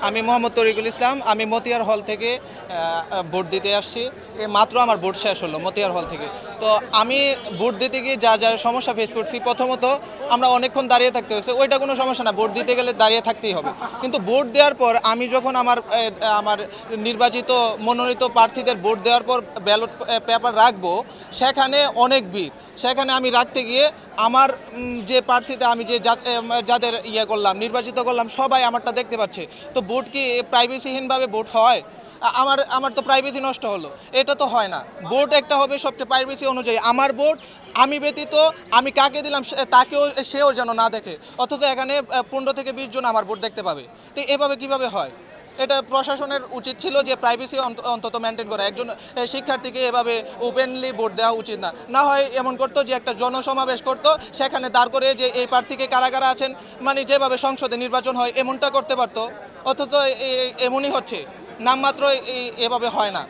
আমি মোহাম্মদ তরিকুল ইসলাম। আমি মতিয়ার হল থেকে ভোট দিতে আসছি। মাত্র আমার ভোট শেষ হলো মতিয়ার হল থেকে। তো আমি ভোট দিতে গিয়ে যা যা সমস্যা ফেস করছি, প্রথমত আমরা অনেকক্ষণ দাঁড়িয়ে থাকতে হয়েছে। ওইটা কোনো সমস্যা না, ভোট দিতে গেলে দাঁড়িয়ে থাকতেই হবে। কিন্তু ভোট দেওয়ার পর আমি যখন আমার নির্বাচিত মনোনীত প্রার্থীদের ভোট দেওয়ার পর ব্যালট পেপার রাখবো, সেখানে অনেক ভিড়। সেখানে আমি রাখতে গিয়ে আমার যে প্রার্থীতে আমি যাদের করলাম, নির্বাচিত করলাম, সবাই আমারটা দেখতে পাচ্ছে। তো ভোট কি প্রাইভেসিহীনভাবে ভোট হয়? আমার তো প্রাইভেসি নষ্ট হলো, এটা তো হয় না। ভোট একটা হবে সবচেয়ে প্রাইভেসি অনুযায়ী। আমার ভোট আমি ব্যতীত আমি কাকে দিলাম সেও যেন না দেখে, অথচ এখানে 15 থেকে 20 জন আমার ভোট দেখতে পাবে। তো এভাবে কিভাবে হয়? এটা প্রশাসনের উচিত ছিল যে প্রাইভেসি অন্তত মেনটেন করা। একজন শিক্ষার্থীকে এভাবে ওপেনলি ভোট দেওয়া উচিত না। না হয় এমন করতো যে একটা জনসমাবেশ করতো, সেখানে দাঁড় করে যে এই প্রার্থীকে কারা কারা আছেন, মানে যেভাবে সংসদে নির্বাচন হয় এমনটা করতে পারতো। অথচ এমনই হচ্ছে, নামমাত্র এভাবে হয় না।